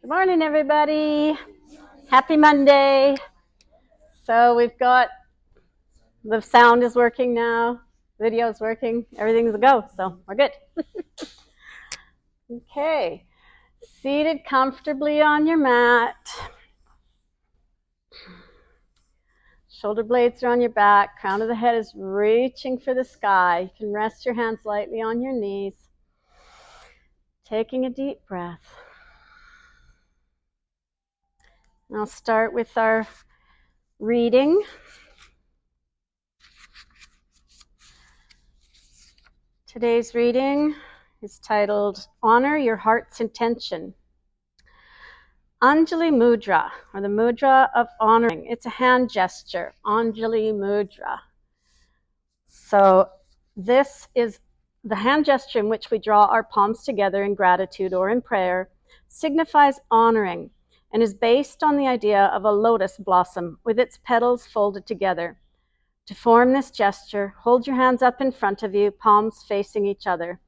Good morning, everybody. Happy Monday. So we've got the sound is working now, video is working, everything's a go. So we're good. Okay, seated comfortably on your mat. Shoulder blades are on your back. Crown of the head is reaching for the sky. You can rest your hands lightly on your knees. Taking a deep breath. And I'll start with our reading. Today's reading is titled Honor Your Heart's Intention. Anjali Mudra, or the Mudra of Honoring. It's a hand gesture, Anjali Mudra. So this is the hand gesture in which we draw our palms together in gratitude or in prayer, signifies honoring, and is based on the idea of a lotus blossom with its petals folded together. To form this gesture, hold your hands up in front of you, palms facing each other.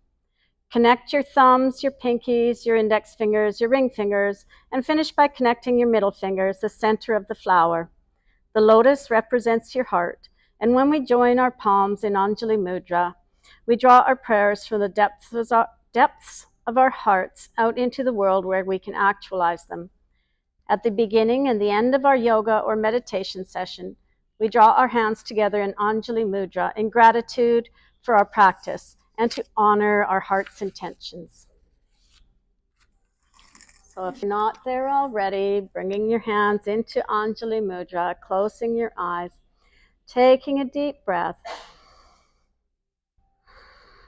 Connect your thumbs, your pinkies, your index fingers, your ring fingers, and finish by connecting your middle fingers, the center of the flower. The lotus represents your heart, and when we join our palms in Anjali Mudra, we draw our prayers from the depths of our hearts out into the world where we can actualize them. At the beginning and the end of our yoga or meditation session, we draw our hands together in Anjali Mudra in gratitude for our practice and to honor our heart's intentions. So if you're not there already, bringing your hands into Anjali Mudra, closing your eyes, taking a deep breath,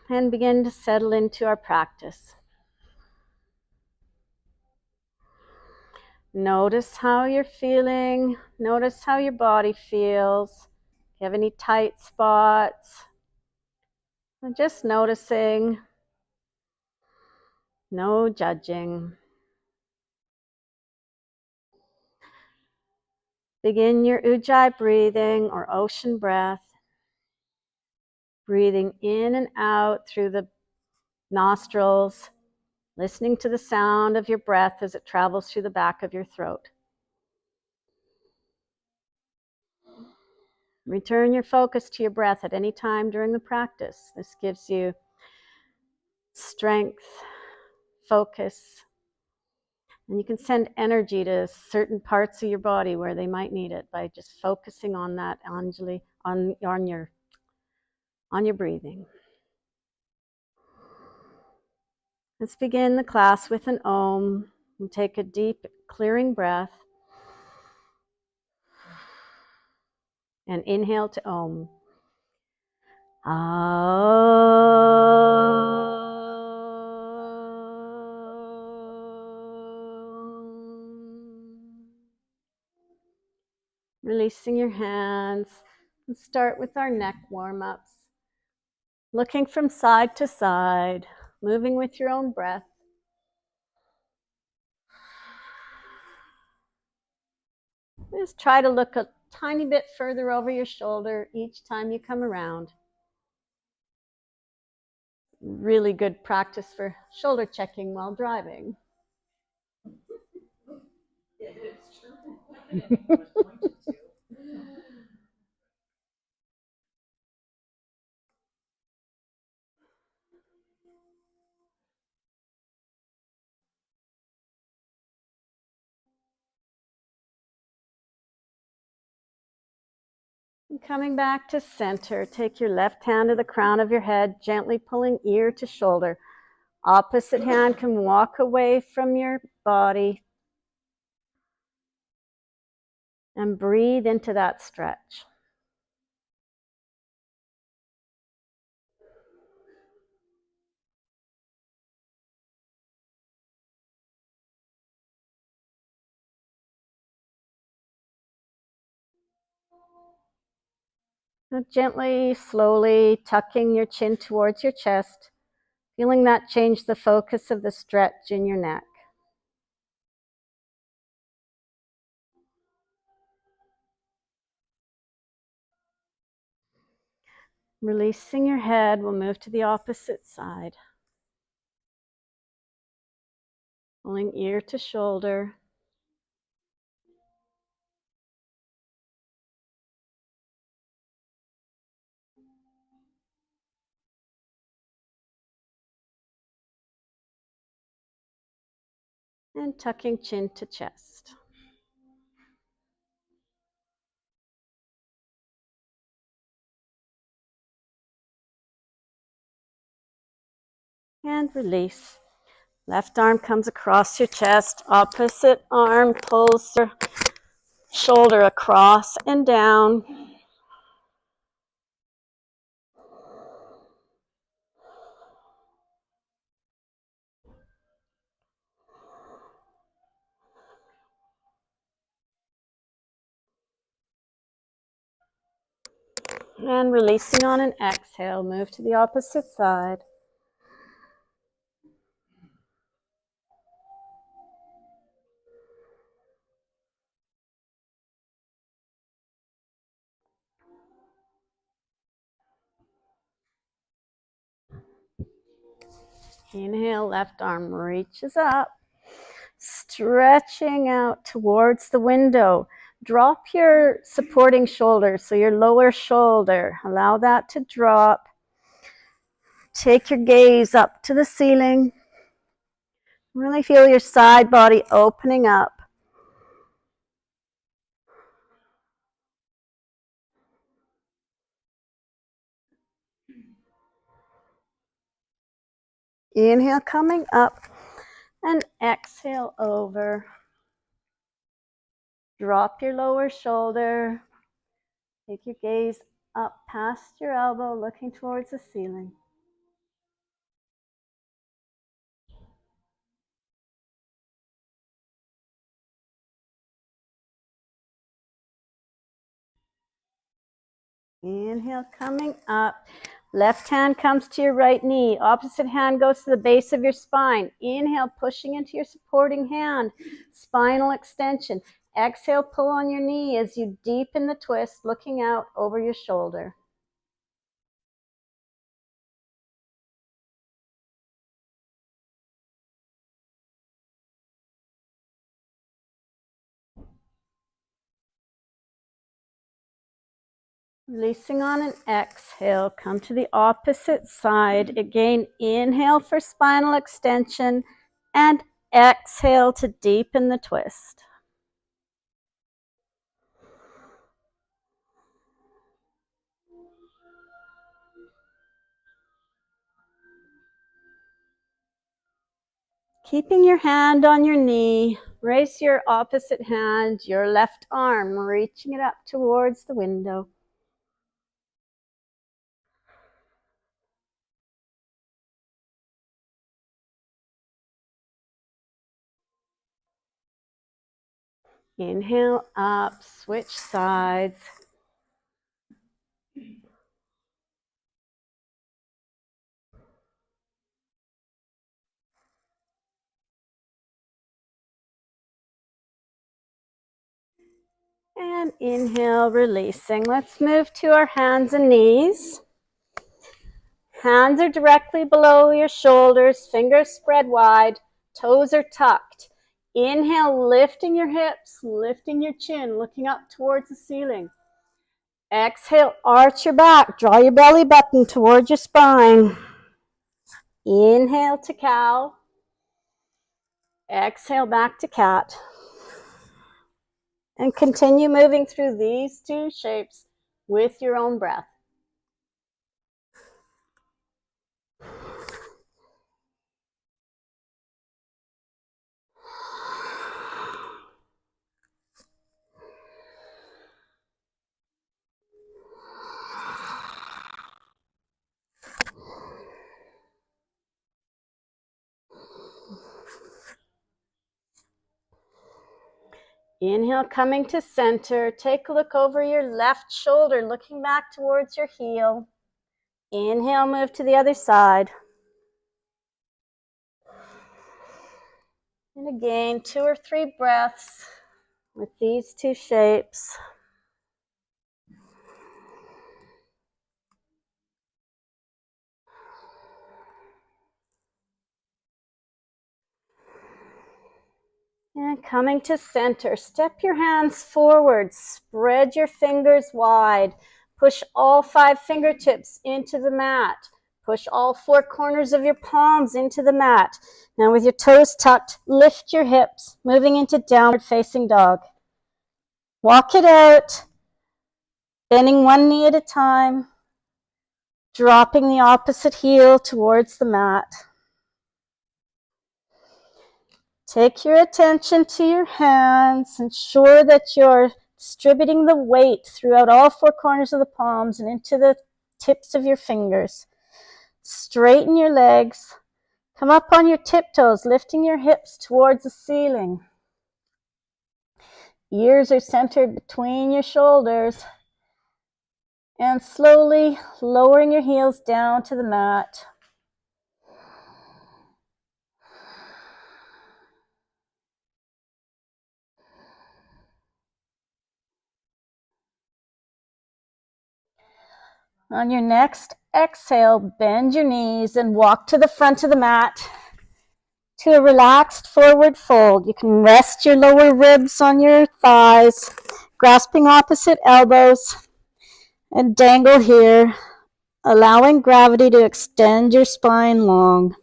and begin to settle into our practice. Notice how you're feeling. Notice how your body feels. If you have any tight spots, just noticing. No judging. Begin your Ujjayi breathing or ocean breath. Breathing in and out through the nostrils, listening to the sound of your breath as it travels through the back of your throat. Return your focus to your breath at any time during the practice. This gives you strength, focus, and you can send energy to certain parts of your body where they might need it by just focusing on that Anjali, on your breathing. Let's begin the class with an Om. And take a deep, clearing breath. And inhale to Om. Releasing your hands. And start with our neck warm-ups. Looking from side to side, moving with your own breath. Just try to look a tiny bit further over your shoulder each time you come around. Really good practice for shoulder checking while driving. It is true. And coming back to center, take your left hand to the crown of your head, gently pulling ear to shoulder. Opposite hand can walk away from your body and breathe into that stretch. Now gently, slowly tucking your chin towards your chest, feeling that change the focus of the stretch in your neck. Releasing your head, we'll move to the opposite side. pulling ear to shoulder. And tucking chin to chest. And release. Left arm comes across your chest, opposite arm pulls your shoulder across and down. And releasing on an exhale, move to the opposite side. Inhale, left arm reaches up, stretching out towards the window. Drop your supporting shoulder, so your lower shoulder. Allow that to drop. Take your gaze up to the ceiling. Really feel your side body opening up. Inhale, coming up, and exhale over. Drop your lower shoulder. Take your gaze up past your elbow, looking towards the ceiling. Inhale, coming up. Left hand comes to your right knee. Opposite hand goes to the base of your spine. Inhale, pushing into your supporting hand. Spinal extension. Exhale, pull on your knee as you deepen the twist, looking out over your shoulder. Releasing on an exhale, come to the opposite side. Again, inhale for spinal extension and exhale to deepen the twist. Keeping your hand on your knee, raise your opposite hand, your left arm, reaching it up towards the window. Inhale up, switch sides. And inhale, releasing. Let's move to our hands and knees. Hands are directly below your shoulders, fingers spread wide, toes are tucked. Inhale, lifting your hips, lifting your chin, looking up towards the ceiling. Exhale, arch your back, draw your belly button towards your spine. Inhale to cow. Exhale back to cat. And continue moving through these two shapes with your own breath. Inhale, coming to center. Take a look over your left shoulder, looking back towards your heel. Inhale, move to the other side. And again, 2 or 3 breaths with these two shapes. And coming to center, step your hands forward, spread your fingers wide, push all 5 fingertips into the mat, push all 4 corners of your palms into the mat. Now with your toes tucked, lift your hips, moving into downward facing dog. Walk it out, bending one knee at a time, dropping the opposite heel towards the mat. Take your attention to your hands. Ensure that you're distributing the weight throughout all 4 corners of the palms and into the tips of your fingers. Straighten your legs. Come up on your tiptoes, lifting your hips towards the ceiling. Ears are centered between your shoulders. And slowly lowering your heels down to the mat. On your next exhale, bend your knees and walk to the front of the mat to a relaxed forward fold. You can rest your lower ribs on your thighs, grasping opposite elbows, and dangle here, allowing gravity to extend your spine long.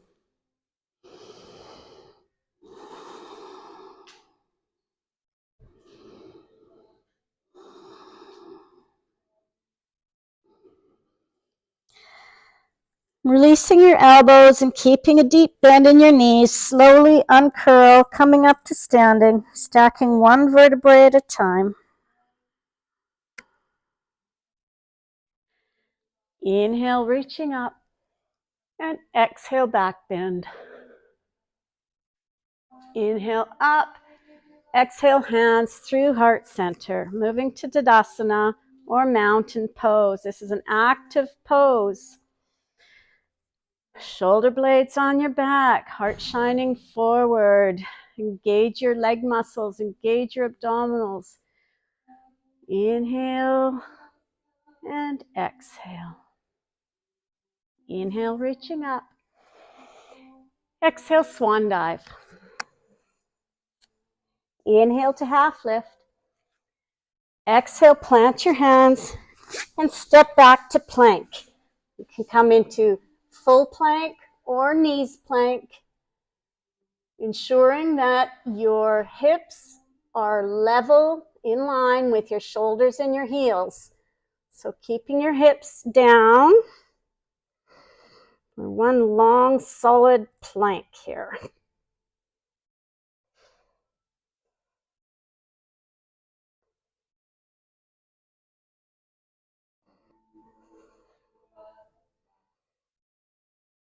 Releasing your elbows and keeping a deep bend in your knees, slowly uncurl, coming up to standing, stacking 1 vertebrae at a time. Inhale, reaching up, and exhale, back bend. Inhale up, exhale, hands through heart center, moving to Tadasana or mountain pose. This is an active pose. Shoulder blades on your back, heart shining forward. Engage your leg muscles, engage your abdominals. Inhale and exhale. Inhale, reaching up. Exhale, swan dive. Inhale to half lift. Exhale, plant your hands and step back to plank. You can come into full plank or knees plank, ensuring that your hips are level in line with your shoulders and your heels. So keeping your hips down for one long solid plank here.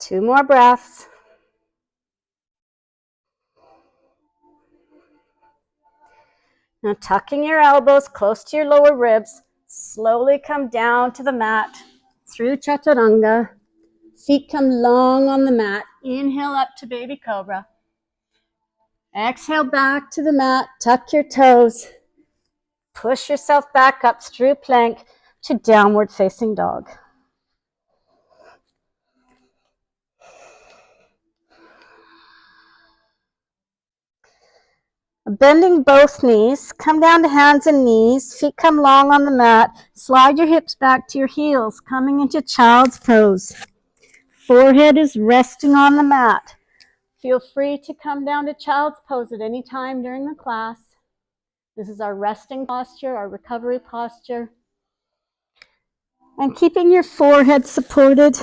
Two more breaths. Now tucking your elbows close to your lower ribs, slowly come down to the mat through Chaturanga. Feet come long on the mat. Inhale up to baby cobra. Exhale back to the mat. Tuck your toes. Push yourself back up through plank to downward facing dog. Bending both knees, come down to hands and knees, feet come long on the mat, slide your hips back to your heels, coming into child's pose. Forehead is resting on the mat. Feel free to come down to child's pose at any time during the class. This is our resting posture, our recovery posture. And keeping your forehead supported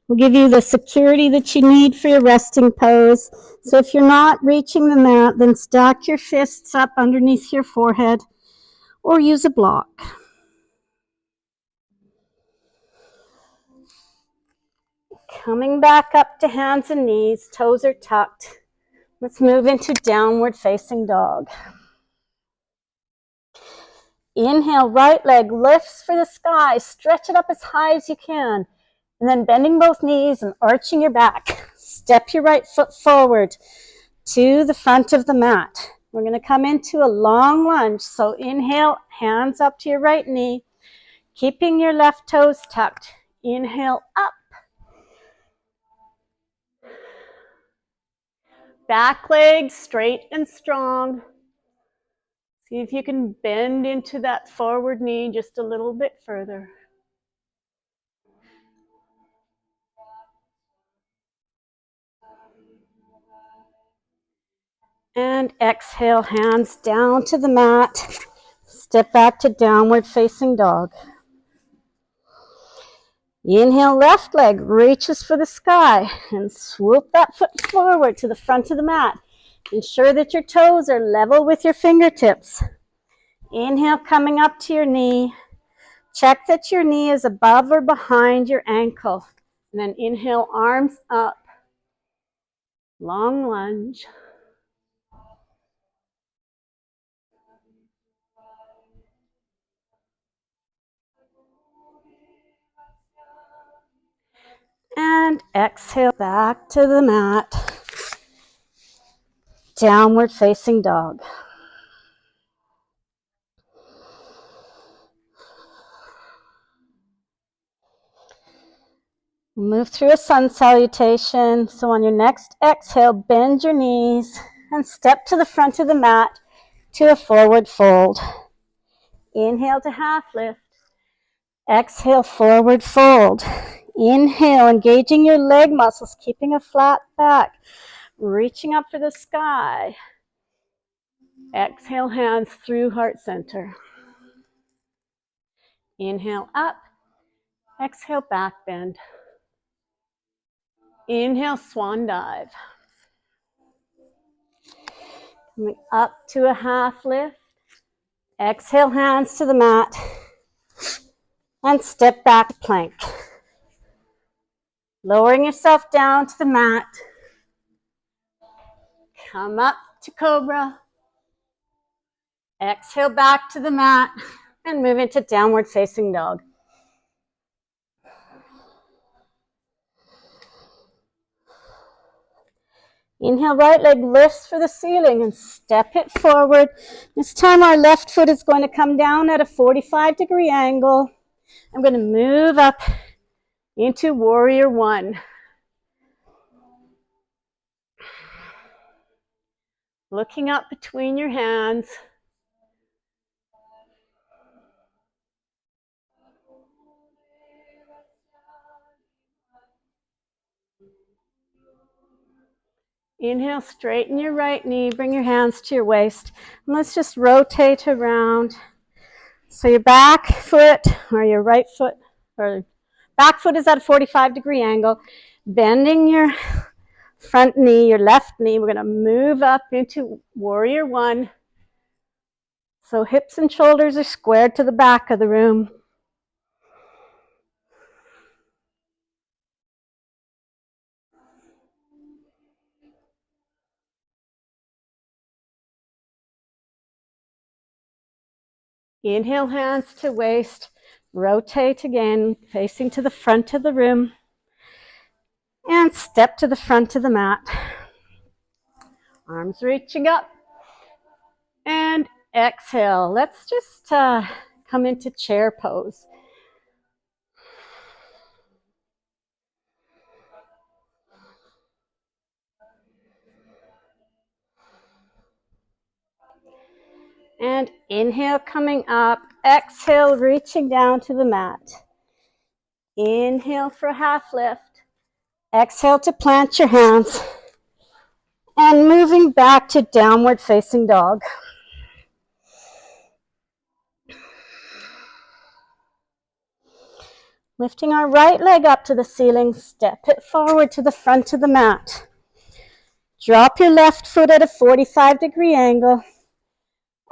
will give you the security that you need for your resting pose. So if you're not reaching the mat, then stack your fists up underneath your forehead or use a block. Coming back up to hands and knees, toes are tucked. Let's move into downward facing dog. Inhale, right leg lifts for the sky. Stretch it up as high as you can. And then bending both knees and arching your back. Step your right foot forward to the front of the mat. We're going to come into a long lunge. So inhale, hands up to your right knee, keeping your left toes tucked. Inhale up. back leg straight and strong. See if you can bend into that forward knee just a little bit further. And exhale, hands down to the mat. Step back to downward facing dog. Inhale, left leg reaches for the sky and swoop that foot forward to the front of the mat. Ensure that your toes are level with your fingertips. Inhale, coming up to your knee. Check that your knee is above or behind your ankle. And then inhale, arms up. Long lunge. And exhale back to the mat. Downward facing dog. Move through a sun salutation. So on your next exhale, bend your knees and step to the front of the mat to a forward fold. Inhale to half lift. Exhale, forward fold. Inhale, engaging your leg muscles, keeping a flat back, reaching up for the sky. Exhale, hands through heart center. Inhale up. Exhale, back bend. Inhale, swan dive. Coming up to a half lift. Exhale, hands to the mat. And step back, plank. Lowering yourself down to the mat. Come up to cobra. Exhale, back to the mat. And move into downward facing dog. Inhale, right leg lifts for the ceiling and step it forward. This time our left foot is going to come down at a 45-degree angle. I'm going to move up into warrior one. Looking up between your hands. Inhale, straighten your right knee, bring your hands to your waist. And let's just rotate around. So your back foot or your right foot or back foot is at a 45-degree angle. Bending your front knee, your left knee. We're going to move up into warrior one. So hips and shoulders are squared to the back of the room. Inhale, hands to waist. Rotate again, facing to the front of the room. And step to the front of the mat. Arms reaching up. And exhale. Let's just come into chair pose. And inhale, coming up. Exhale, reaching down to the mat. Inhale for a half lift. Exhale to plant your hands. And moving back to downward facing dog. Lifting our right leg up to the ceiling, step it forward to the front of the mat. Drop your left foot at a 45-degree angle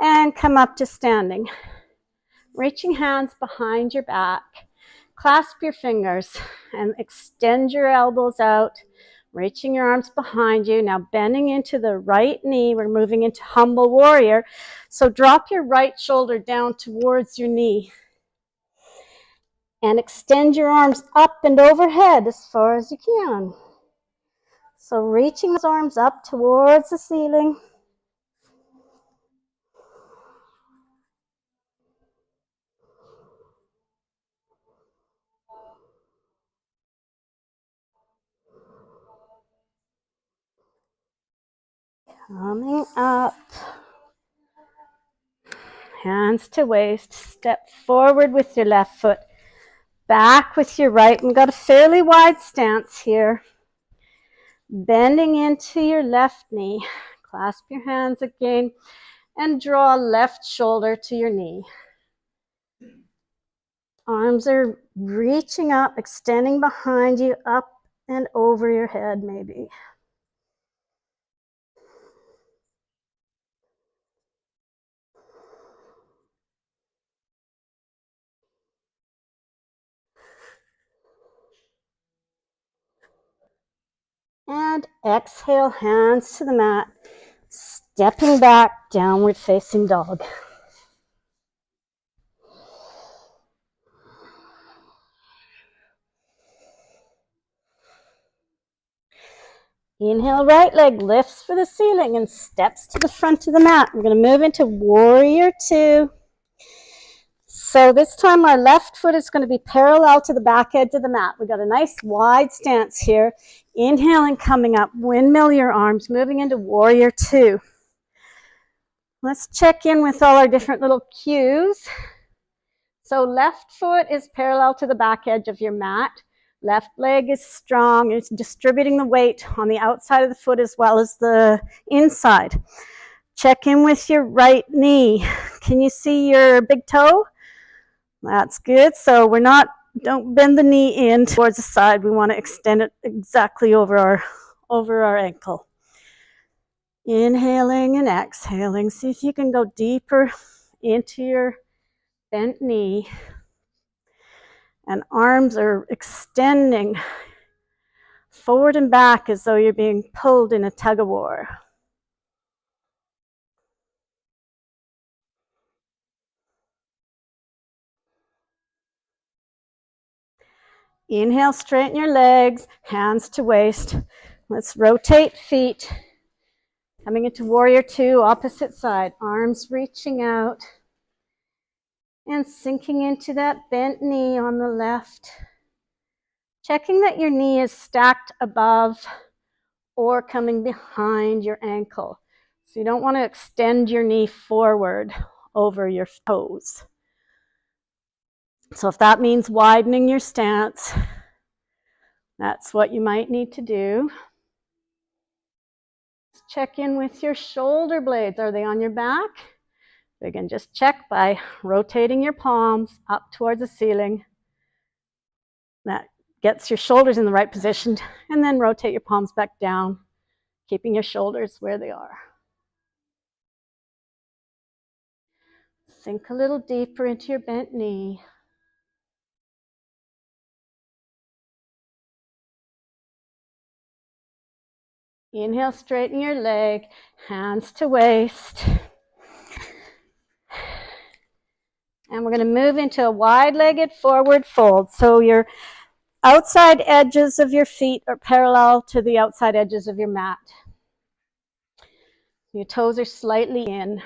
and come up to standing. Reaching hands behind your back. Clasp your fingers and extend your elbows out. Reaching your arms behind you. Now bending into the right knee. We're moving into humble warrior. So drop your right shoulder down towards your knee. And extend your arms up and overhead as far as you can. So reaching those arms up towards the ceiling. Coming up. Hands to waist. Step forward with your left foot. Back with your right. We've got a fairly wide stance here. Bending into your left knee. Clasp your hands again and draw left shoulder to your knee. Arms are reaching up, extending behind you, up and over your head maybe. And exhale, hands to the mat, stepping back, downward facing dog. Inhale, right leg lifts for the ceiling and steps to the front of the mat. We're going to move into warrior two. So this time our left foot is going to be parallel to the back edge of the mat. We've got a nice wide stance here. Inhaling, coming up, windmill your arms, moving into warrior two. Let's check in with all our different little cues. So left foot is parallel to the back edge of your mat. Left leg is strong. It's distributing the weight on the outside of the foot as well as the inside. Check in with your right knee. Can you see your big toe? That's good. So don't bend the knee in towards the side. We want to extend it exactly over our ankle. Inhaling and exhaling. See if you can go deeper into your bent knee. And arms are extending forward and back as though you're being pulled in a tug of war. Inhale, straighten your legs, hands to waist. Let's rotate feet. Coming into warrior two, opposite side. Arms reaching out and sinking into that bent knee on the left. Checking that your knee is stacked above or coming behind your ankle. So you don't want to extend your knee forward over your toes. So if that means widening your stance, that's what you might need to do. Check in with your shoulder blades. Are they on your back? We can just check by rotating your palms up towards the ceiling. That gets your shoulders in the right position, and then rotate your palms back down, keeping your shoulders where they are. Sink a little deeper into your bent knee. Inhale, straighten your leg, hands to waist. And we're going to move into a wide-legged forward fold. So your outside edges of your feet are parallel to the outside edges of your mat. Your toes are slightly in.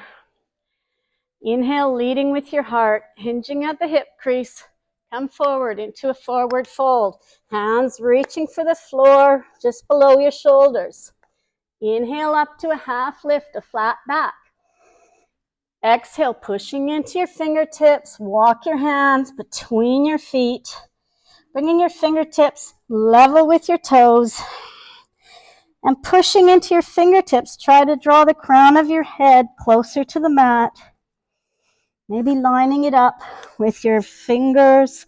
Inhale, leading with your heart, hinging at the hip crease. Come forward into a forward fold. Hands reaching for the floor just below your shoulders. Inhale up to a half lift, a flat back. Exhale, pushing into your fingertips. Walk your hands between your feet. Bringing your fingertips level with your toes. And pushing into your fingertips, try to draw the crown of your head closer to the mat. Maybe lining it up with your fingers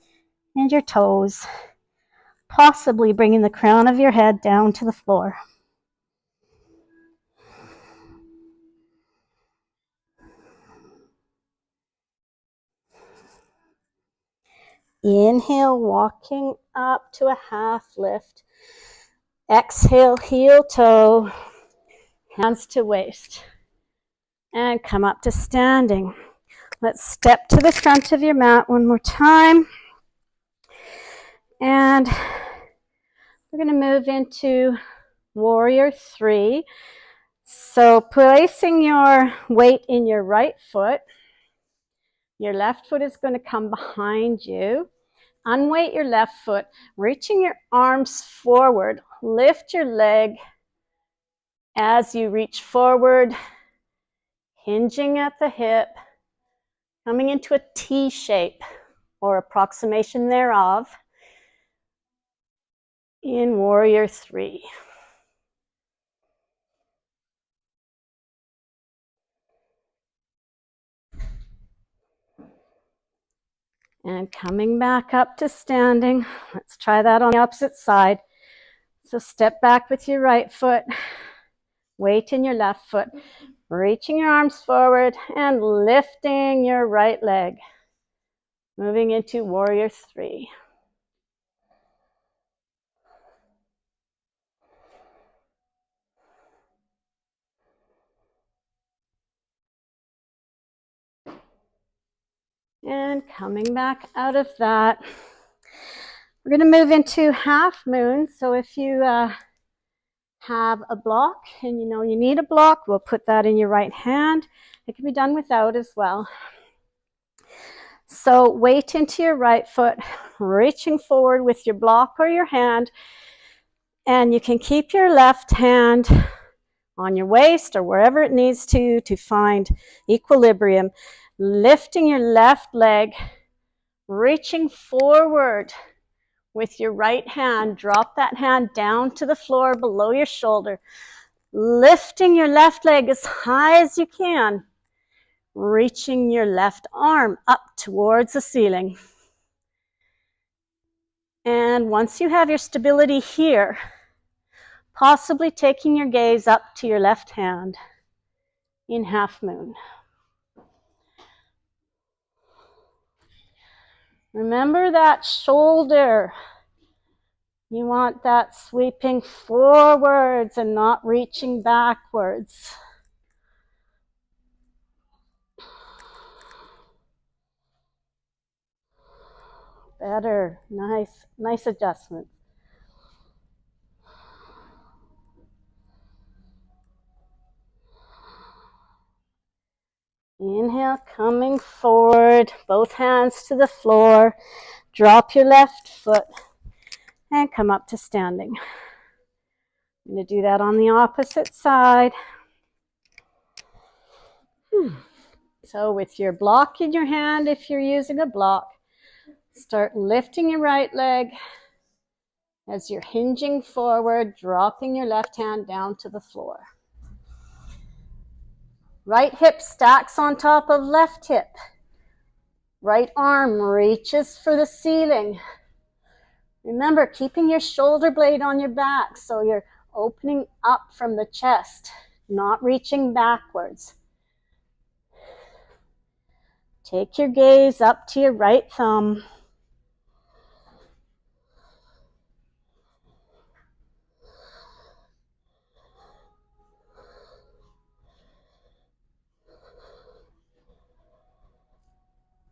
and your toes. Possibly bringing the crown of your head down to the floor. Inhale, walking up to a half lift. Exhale, heel toe, hands to waist. And come up to standing. Let's step to the front of your mat one more time. And we're going to move into warrior three. So placing your weight in your right foot, your left foot is going to come behind you. Unweight your left foot, reaching your arms forward. Lift your leg As you reach forward, hinging at the hip, coming into a T shape or approximation thereof in Warrior 3. And coming back up to standing. Let's try that on the opposite side. So step back with your right foot, weight in your left foot, reaching your arms forward and lifting your right leg. Moving into Warrior 3. And coming back out of that, we're going to move into half moon. So if you have a block and you know you need a block, we'll put that in your right hand. It can be done without as well. So weight into your right foot, reaching forward with your block or your hand, and you can keep your left hand on your waist or wherever it needs to find equilibrium. Lifting your left leg, reaching forward with your right hand. Drop that hand down to the floor below your shoulder. Lifting your left leg as high as you can. Reaching your left arm up towards the ceiling. And once you have your stability here, possibly taking your gaze up to your left hand in half moon. Remember that shoulder. You want that sweeping forwards and not reaching backwards. Better. Nice adjustment. Inhale, coming forward, both hands to the floor. Drop your left foot and come up to standing. I'm going to do that on the opposite side. So with your block in your hand, if you're using a block, start lifting your right leg as you're hinging forward, dropping your left hand down to the floor. Right hip stacks on top of left hip. Right arm reaches for the ceiling. Remember, keeping your shoulder blade on your back so you're opening up from the chest, not reaching backwards. Take your gaze up to your right thumb.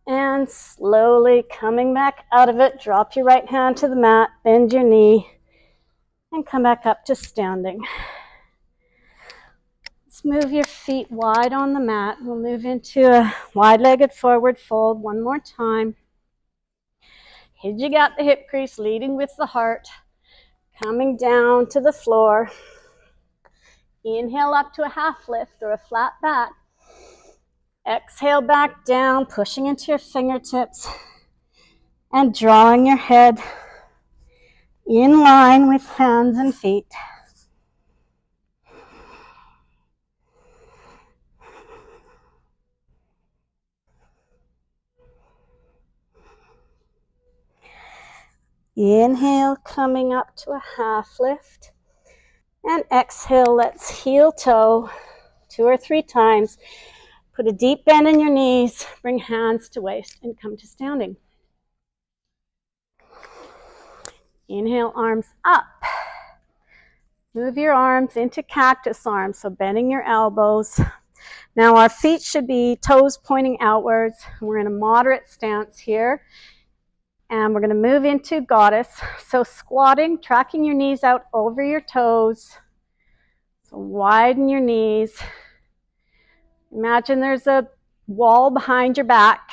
And slowly coming back out of it, drop your right hand to the mat, bend your knee, and come back up to standing. Let's move your feet wide on the mat. We'll move into a wide-legged forward fold one more time. Hinging at the hip crease, leading with the heart, coming down to the floor. Inhale up to a half lift or a flat back. Exhale back down, pushing into your fingertips and drawing your head in line with hands and feet. Inhale, coming up to a half lift. And exhale, let's heel toe 2 or 3 times. Put a deep bend in your knees, bring hands to waist, and come to standing. Inhale, arms up. Move your arms into cactus arms, so bending your elbows. Now our feet should be toes pointing outwards. We're in a moderate stance here. And we're going to move into goddess. So squatting, tracking your knees out over your toes. So widen your knees. Imagine there's a wall behind your back.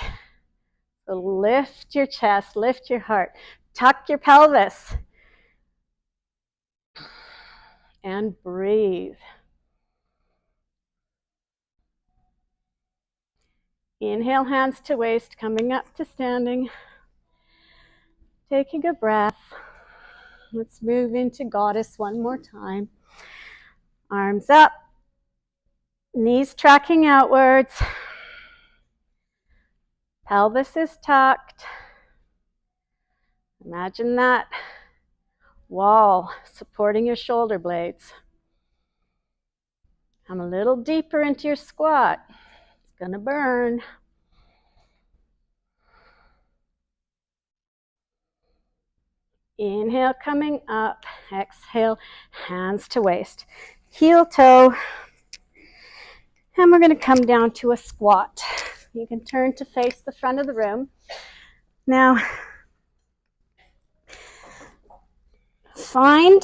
So lift your chest, lift your heart. Tuck your pelvis. And breathe. Inhale, hands to waist, coming up to standing. Taking a breath. Let's move into goddess one more time. Arms up, knees tracking outwards. Pelvis is tucked. Imagine that wall supporting your shoulder blades. Come a little deeper into your squat. It's going to burn. Inhale, coming up. Exhale, hands to waist. Heel toe. And we're going to come down to a squat. You can turn to face the front of the room. Now, find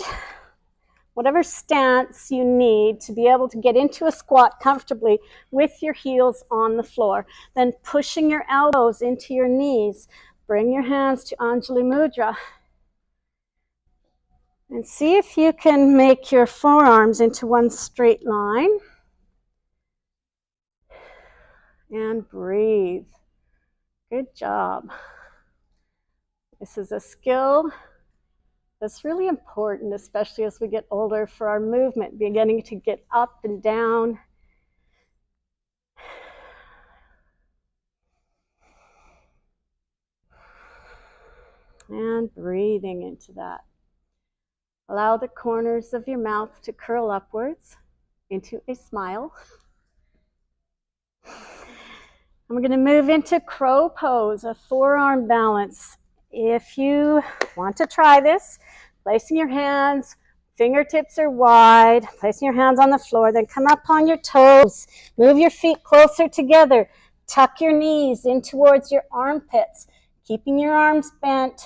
whatever stance you need to be able to get into a squat comfortably with your heels on the floor. Then pushing your elbows into your knees. Bring your hands to Anjali Mudra. And see if you can make your forearms into one straight line. And breathe. Good job. This is a skill that's really important, especially as we get older, for our movement, beginning to get up and down. And breathing into that. Allow the corners of your mouth to curl upwards into a smile. And we're going to move into crow pose, a forearm balance. If you want to try this, placing your hands, fingertips are wide, placing your hands on the floor, then come up on your toes. Move your feet closer together. Tuck your knees in towards your armpits, keeping your arms bent.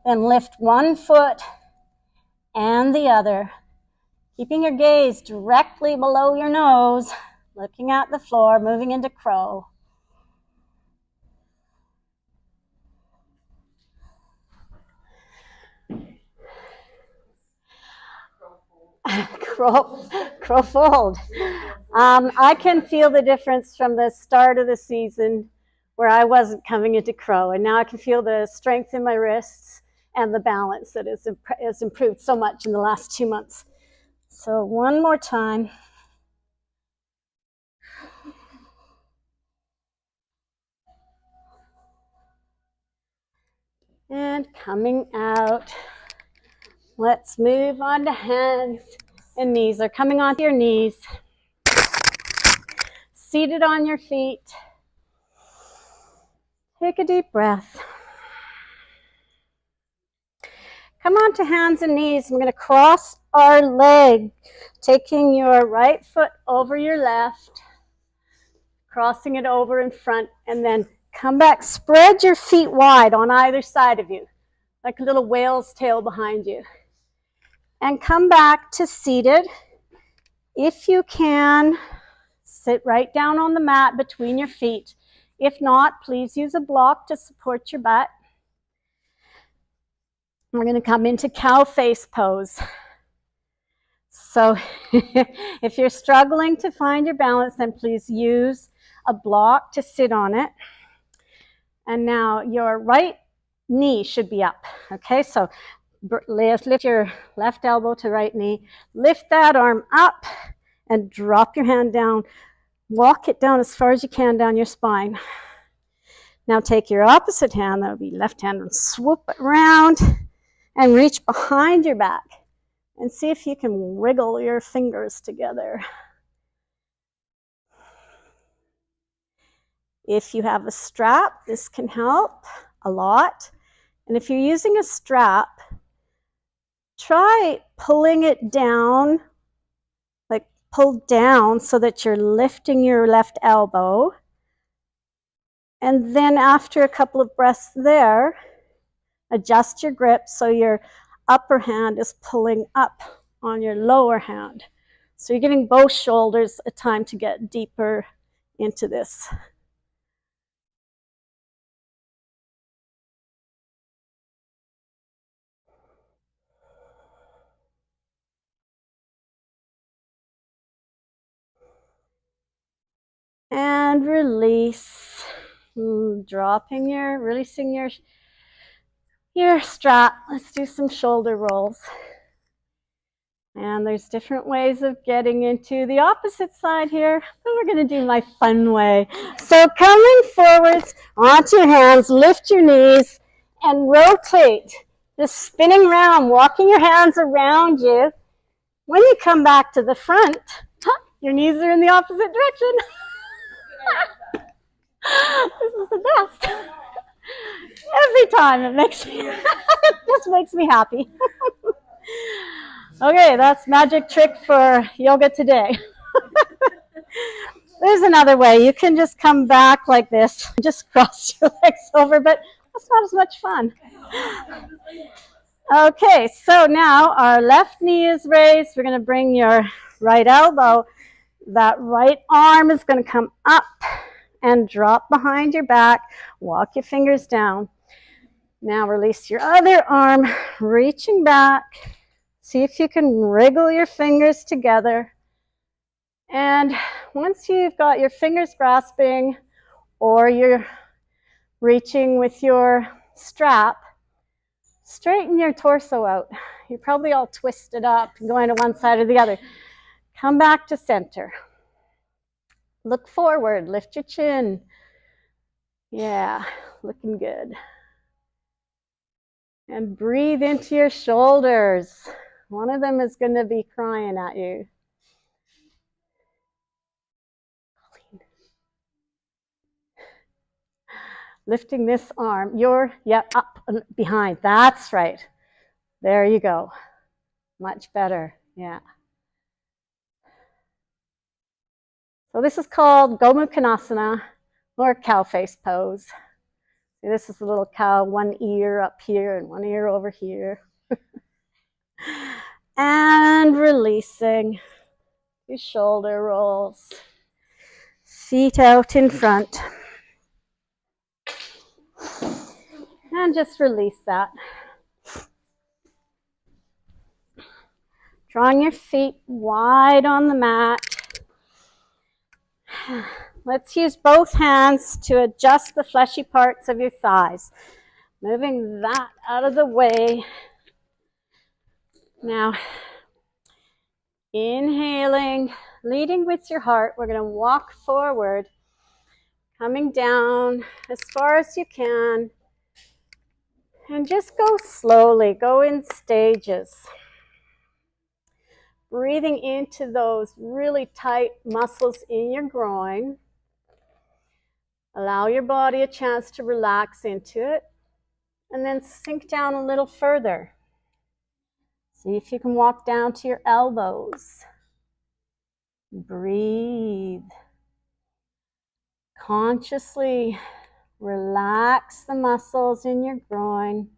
Then lift one foot and the other, keeping your gaze directly below your nose, looking at the floor, moving into crow. Crow fold. I can feel the difference from the start of the season where I wasn't coming into crow, and now I can feel the strength in my wrists and the balance that has improved so much in the last 2 months. So one more time. And coming out. Let's move on to hands and knees. They're coming onto your knees. Seated on your feet. Take a deep breath. Come on to hands and knees. We're going to cross our leg, taking your right foot over your left, crossing it over in front, and then come back. Spread your feet wide on either side of you, like a little whale's tail behind you. And come back to seated. If you can, sit right down on the mat between your feet. If not, please use a block to support your butt. We're going to come into cow face pose. So if you're struggling to find your balance, then please use a block to sit on it. And now your right knee should be up. Okay, so lift your left elbow to right knee. Lift that arm up and drop your hand down. Walk it down as far as you can down your spine. Now take your opposite hand, that would be left hand, and swoop it around and reach behind your back and see if you can wriggle your fingers together. If you have a strap, this can help a lot. And if you're using a strap, try pulling it down, like pull down so that you're lifting your left elbow. And then after a couple of breaths there, adjust your grip so your upper hand is pulling up on your lower hand. So you're giving both shoulders a time to get deeper into this. And release. Releasing your strap. Let's do some shoulder rolls. And there's different ways of getting into the opposite side here. So we're going to do my fun way. So coming forwards onto your hands, lift your knees and rotate. Just spinning around, walking your hands around you. When you come back to the front, your knees are in the opposite direction. This is the best. Every time it just makes me happy. Okay, that's magic trick for yoga today. There's another way. You can just come back like this, just cross your legs over, but that's not as much fun. Okay, so now our left knee is raised. We're going to bring your right elbow. That right arm is going to come up and drop behind your back. Walk your fingers down. Now release your other arm, reaching back. See if you can wriggle your fingers together. And once you've got your fingers grasping or you're reaching with your strap, straighten your torso out. You're probably all twisted up, going to one side or the other. Come back to center. Look forward, lift your chin. Yeah, looking good. And breathe into your shoulders. One of them is going to be crying at you. Lifting this arm, up and behind. That's right. There you go. Much better. Yeah. So this is called Gomukhasana or cow face pose. This is the little cow, one ear up here and one ear over here. And releasing your shoulder rolls. Feet out in front. And just release that. Drawing your feet wide on the mat. Let's use both hands to adjust the fleshy parts of your thighs. Moving that out of the way. Now, inhaling, leading with your heart. We're going to walk forward, coming down as far as you can. And just go slowly, go in stages. Breathing into those really tight muscles in your groin. Allow your body a chance to relax into it. And then sink down a little further. See if you can walk down to your elbows. Breathe. Consciously relax the muscles in your groin.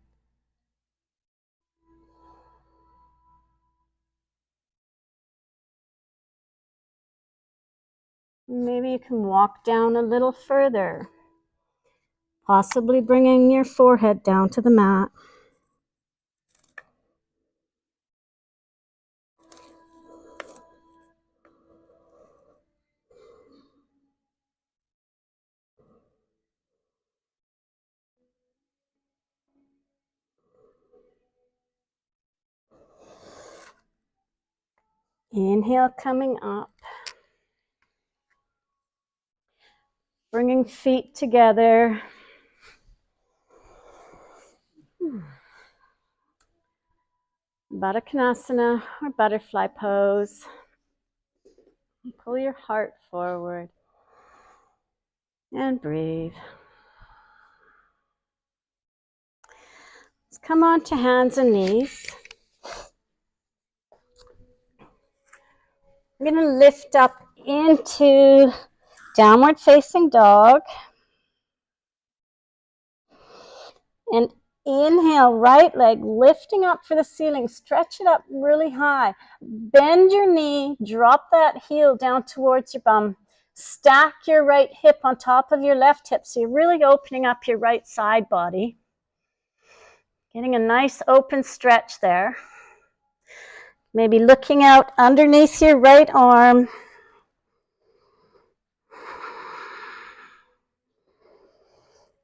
Maybe you can walk down a little further, possibly bringing your forehead down to the mat. Inhale, coming up. Bringing feet together. Baddha Konasana or butterfly pose. Pull your heart forward. And breathe. Let's come on to hands and knees. I'm going to lift up into downward facing dog. And inhale, right leg lifting up for the ceiling. Stretch it up really high. Bend your knee, drop that heel down towards your bum. Stack your right hip on top of your left hip. So you're really opening up your right side body. Getting a nice open stretch there. Maybe looking out underneath your right arm.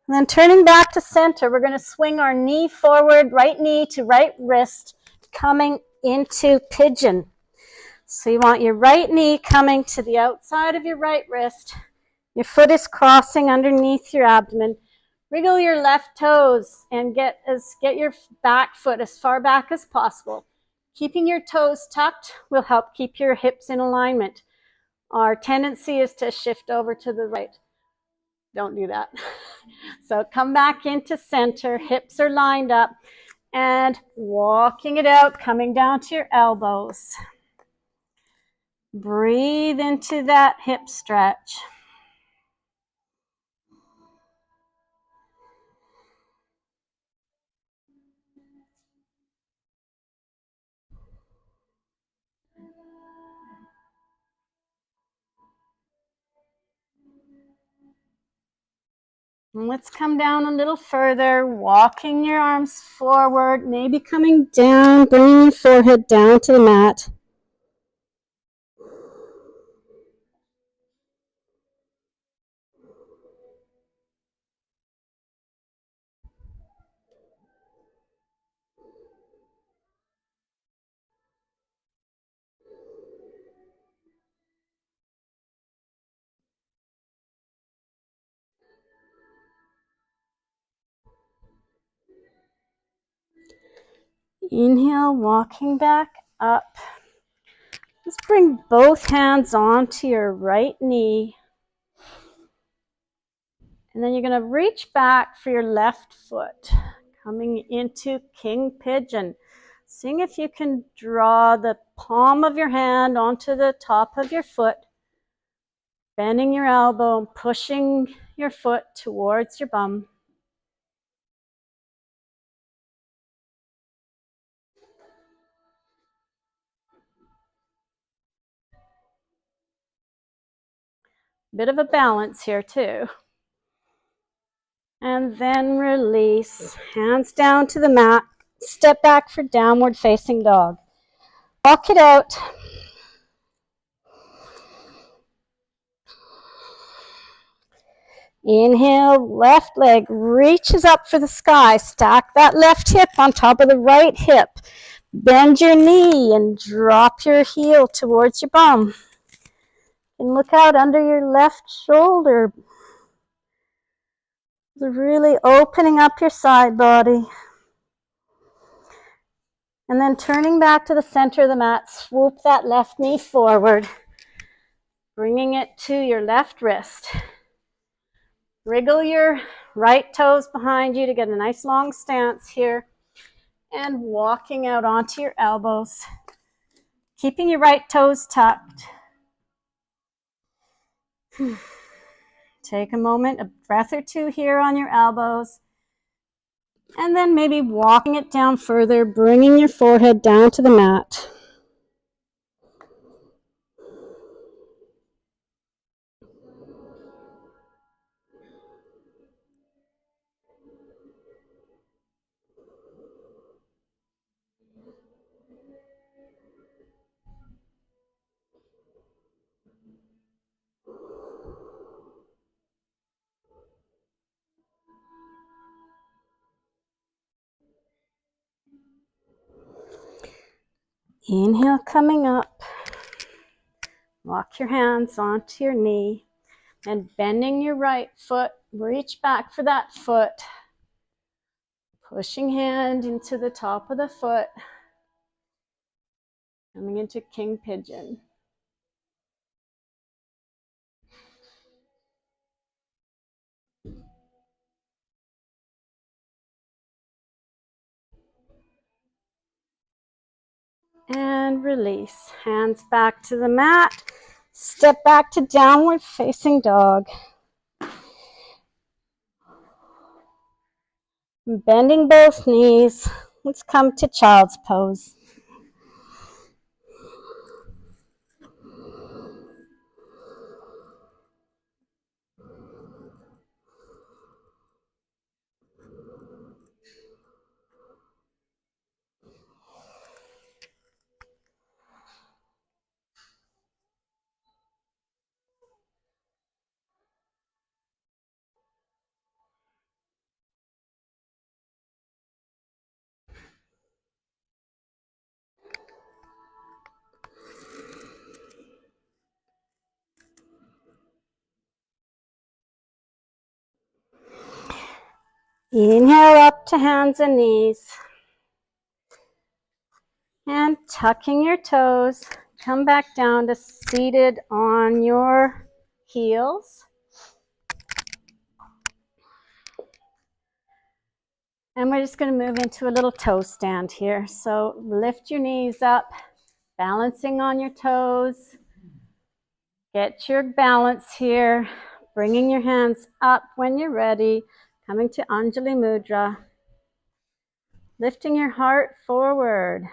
And then turning back to center, we're going to swing our knee forward, right knee to right wrist, coming into pigeon. So you want your right knee coming to the outside of your right wrist. Your foot is crossing underneath your abdomen. Wriggle your left toes and get your back foot as far back as possible. Keeping your toes tucked will help keep your hips in alignment. Our tendency is to shift over to the right. Don't do that. So come back into center, hips are lined up, and walking it out, coming down to your elbows. Breathe into that hip stretch. And let's come down a little further, walking your arms forward, maybe coming down, bringing your forehead down to the mat. Inhale, walking back up. Just bring both hands onto your right knee. And then you're going to reach back for your left foot, coming into king pigeon. Seeing if you can draw the palm of your hand onto the top of your foot, bending your elbow and pushing your foot towards your bum. Bit of a balance here too. And then release. Hands down to the mat. Step back for downward facing dog. Walk it out. Inhale, left leg reaches up for the sky. Stack that left hip on top of the right hip. Bend your knee and drop your heel towards your bum. And look out under your left shoulder. Really opening up your side body. And then turning back to the center of the mat, swoop that left knee forward, bringing it to your left wrist. Wriggle your right toes behind you to get a nice long stance here. And walking out onto your elbows. Keeping your right toes tucked. Take a moment, a breath or two here on your elbows. And then maybe walking it down further, bringing your forehead down to the mat. Inhale, coming up. Walk your hands onto your knee and bending your right foot. Reach back for that foot. Pushing hand into the top of the foot. Coming into king pigeon. And release. Hands back to the mat. Step back to downward facing dog. Bending both knees. Let's come to child's pose. Inhale up to hands and knees. And tucking your toes, come back down to seated on your heels. And we're just going to move into a little toe stand here. So lift your knees up, balancing on your toes. Get your balance here, bringing your hands up when you're ready, coming to Anjali Mudra. Lifting your heart forward.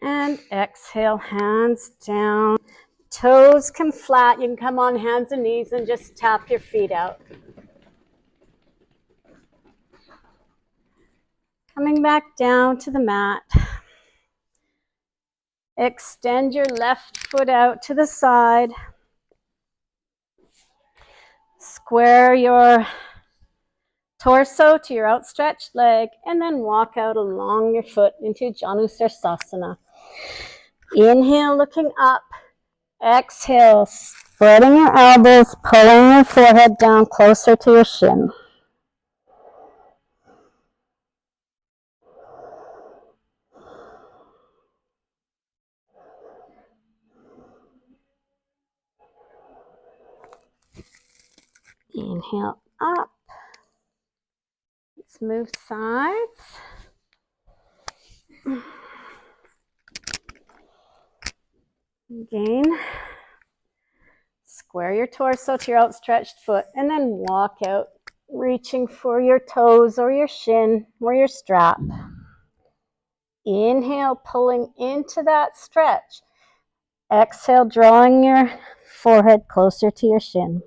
And exhale, hands down. Toes come flat. You can come on hands and knees and just tap your feet out. Coming back down to the mat. Extend your left foot out to the side. Square your torso to your outstretched leg and then walk out along your foot into Janusirsasana. Inhale, looking up. Exhale, spreading your elbows, pulling your forehead down closer to your shin. Inhale up. Let's move sides. Again, square your torso to your outstretched foot and then walk out, reaching for your toes or your shin or your strap. Inhale, pulling into that stretch. Exhale, drawing your forehead closer to your shin.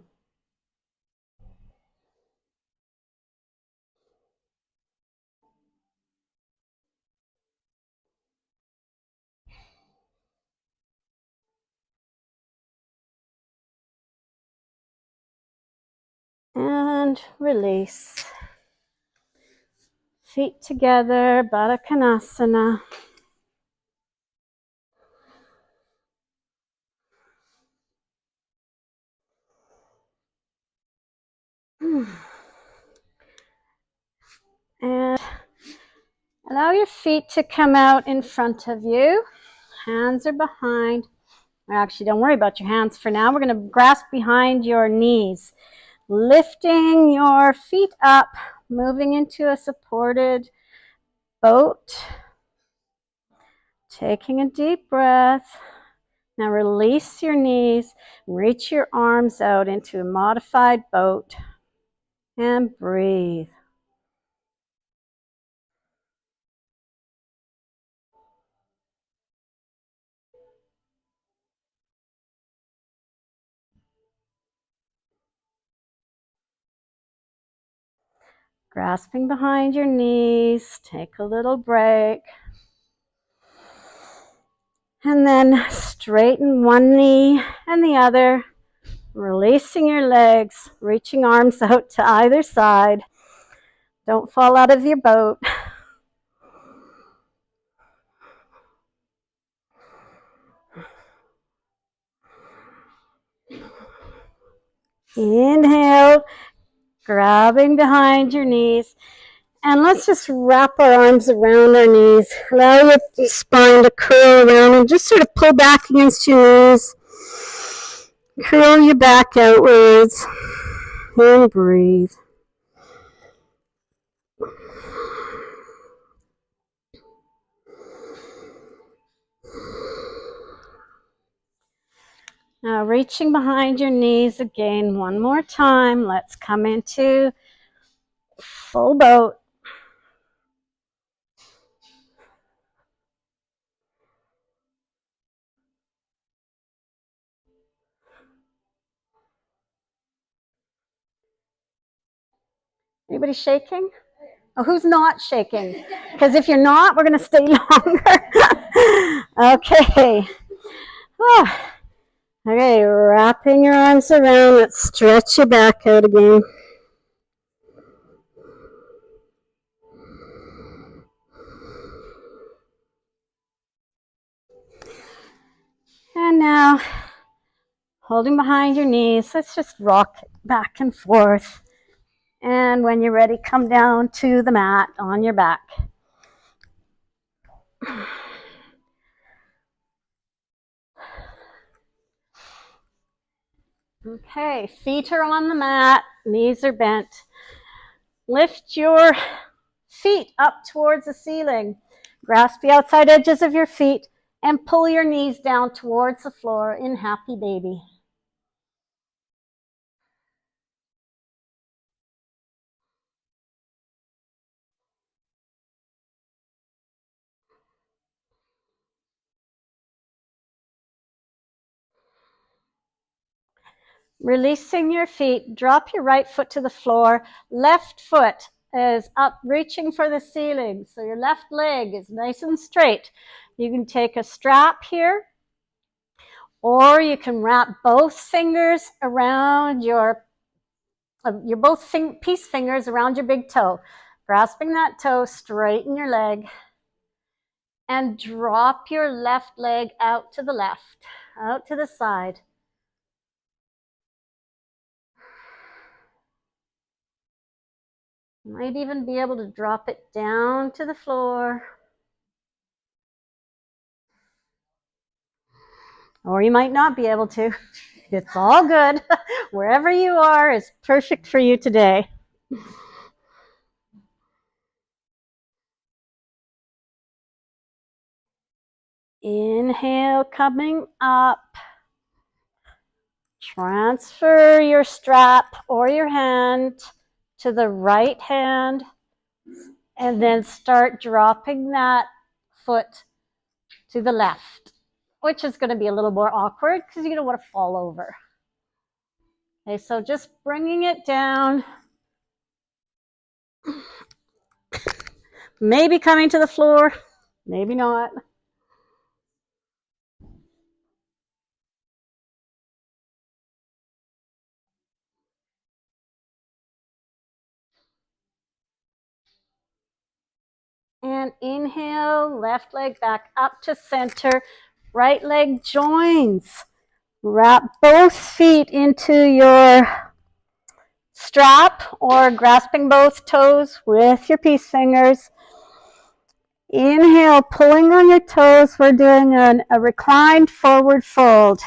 And release. Feet together, Baddha Konasana. And allow your feet to come out in front of you. Hands are behind. Actually, don't worry about your hands for now. We're going to grasp behind your knees. Lifting your feet up, moving into a supported boat. Taking a deep breath. Now release your knees. Reach your arms out into a modified boat. And breathe. Grasping behind your knees, take a little break. And then straighten one knee and the other, releasing your legs, reaching arms out to either side. Don't fall out of your boat. Inhale, grabbing behind your knees. And let's just wrap our arms around our knees. Allow your spine to curl around and just sort of pull back against your knees. Curl your back outwards and breathe. Now reaching behind your knees again one more time. Let's come into full boat. Anybody shaking? Oh, who's not shaking? Because if you're not, we're going to stay longer. Okay. Oh. Okay, wrapping your arms around. Let's stretch your back out again. now, holding behind your knees, let's just rock back and forth. And when you're ready, come down to the mat on your back. Okay, feet are on the mat, knees are bent. Lift your feet up towards the ceiling. Grasp the outside edges of your feet and pull your knees down towards the floor in Happy Baby. Releasing your feet, drop your right foot to the floor. Left foot is up, reaching for the ceiling. So your left leg is nice and straight. You can take a strap here, or you can wrap both fingers around your peace fingers around your big toe. Grasping that toe, straighten your leg, and drop your left leg out to the left, out to the side. You might even be able to drop it down to the floor. Or you might not be able to. It's all good. Wherever you are is perfect for you today. Inhale, coming up. Transfer your strap or your hand to the right hand, and then start dropping that foot to the left, which is going to be a little more awkward because you don't want to fall over. Okay, so just bringing it down, maybe coming to the floor, maybe not. And inhale, left leg back up to center, right leg joins. Wrap both feet into your strap or grasping both toes with your peace fingers. Inhale, pulling on your toes. We're doing a reclined forward fold.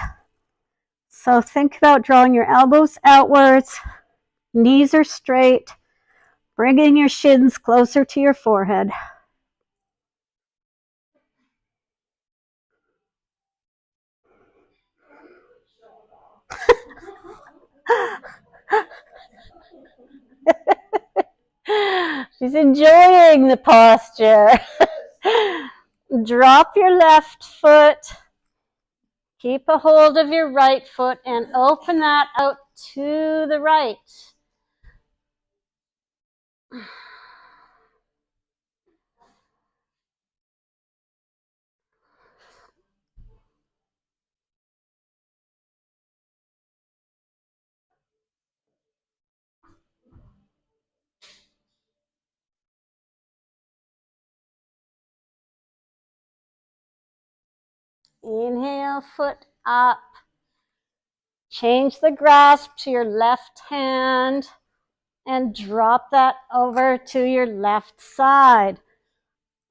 So think about drawing your elbows outwards, knees are straight, bringing your shins closer to your forehead. She's enjoying the posture. Drop your left foot. Keep a hold of your right foot and open that out to the right. Inhale, foot up. Change the grasp to your left hand and drop that over to your left side.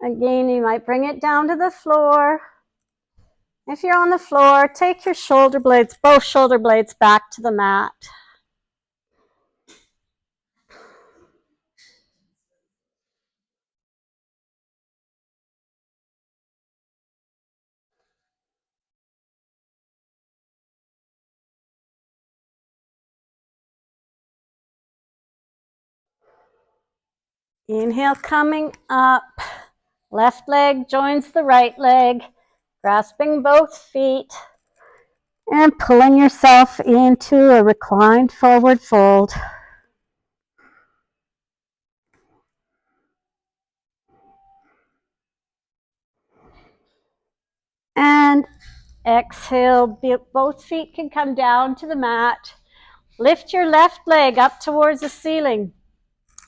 Again, you might bring it down to the floor. If you're on the floor, take your shoulder blades, both shoulder blades, back to the mat. Inhale, coming up. Left leg joins the right leg, grasping both feet and pulling yourself into a reclined forward fold. And exhale, both feet can come down to the mat. Lift your left leg up towards the ceiling.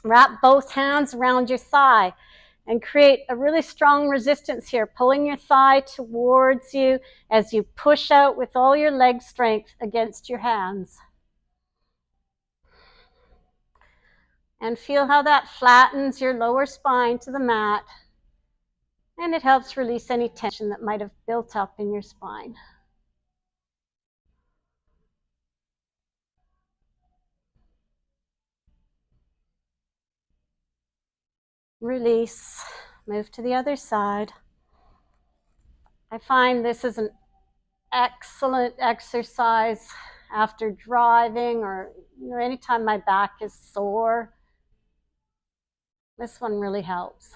Wrap both hands around your thigh. and create a really strong resistance here, pulling your thigh towards you as you push out with all your leg strength against your hands. And feel how that flattens your lower spine to the mat, and it helps release any tension that might have built up in your spine. Release, move to the other side. I find this is an excellent exercise after driving or anytime my back is sore. This one really helps.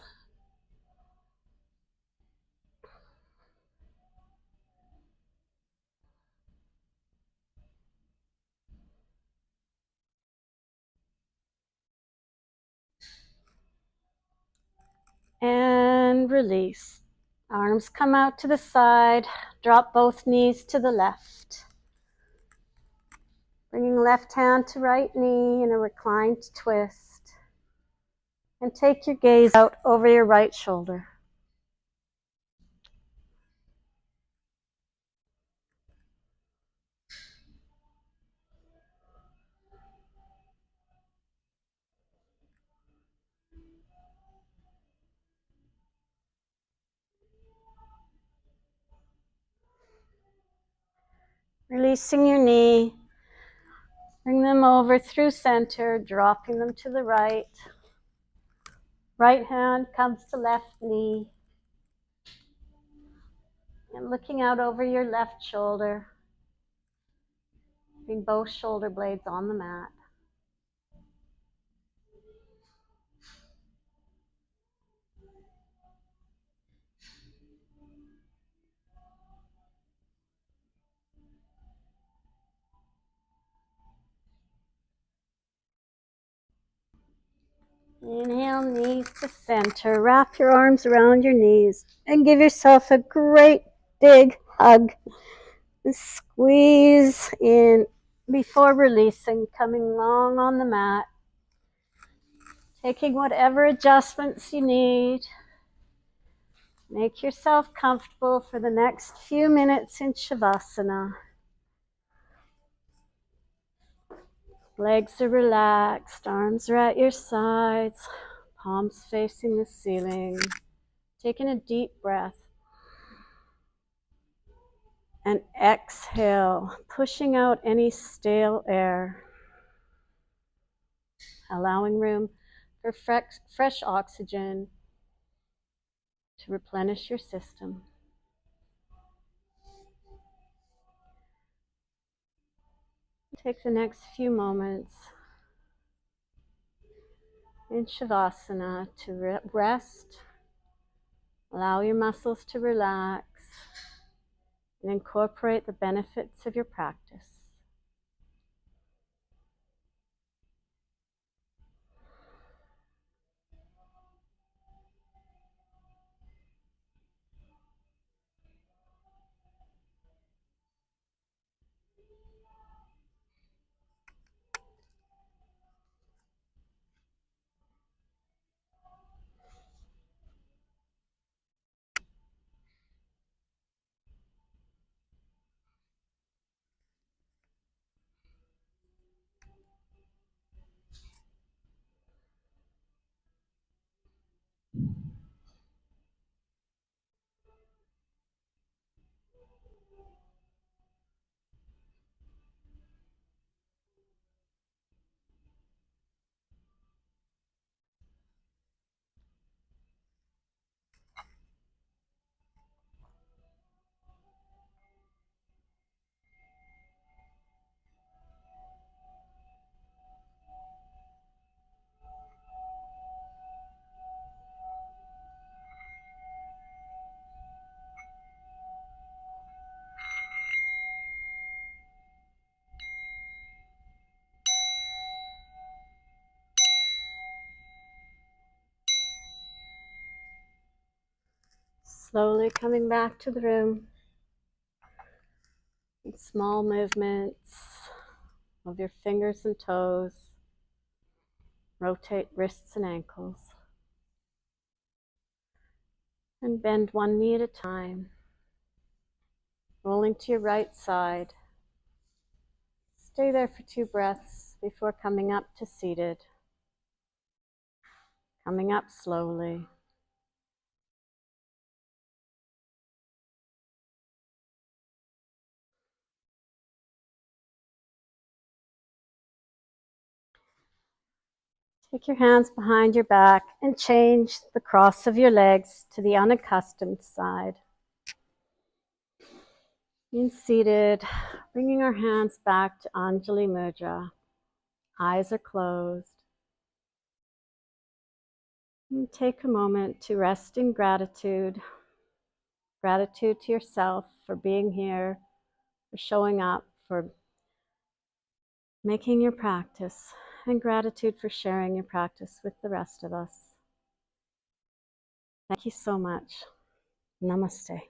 And release. Arms come out to the side. Drop both knees to the left. Bringing left hand to right knee in a reclined twist. And take your gaze out over your right shoulder. Releasing your knee. Bring them over through center, dropping them to the right. Right hand comes to left knee. And looking out over your left shoulder. Bring both shoulder blades on the mat. Inhale, knees to center. Wrap your arms around your knees and give yourself a great big hug. And squeeze in before releasing, coming long on the mat. Taking whatever adjustments you need. Make yourself comfortable for the next few minutes in Shavasana. Legs are relaxed, arms are at your sides, palms facing the ceiling. Taking a deep breath. And exhale, pushing out any stale air. Allowing room for fresh oxygen to replenish your system. Take the next few moments in Shavasana to rest, allow your muscles to relax, and incorporate the benefits of your practice. Slowly coming back to the room. Small movements of your fingers and toes. Rotate wrists and ankles. And bend one knee at a time. Rolling to your right side. Stay there for 2 breaths before coming up to seated. Coming up slowly. Take your hands behind your back and change the cross of your legs to the unaccustomed side. Being seated, bringing our hands back to Anjali Mudra. Eyes are closed. And take a moment to rest in gratitude. Gratitude to yourself for being here, for showing up, for making your practice, and gratitude for sharing your practice with the rest of us. Thank you so much. Namaste.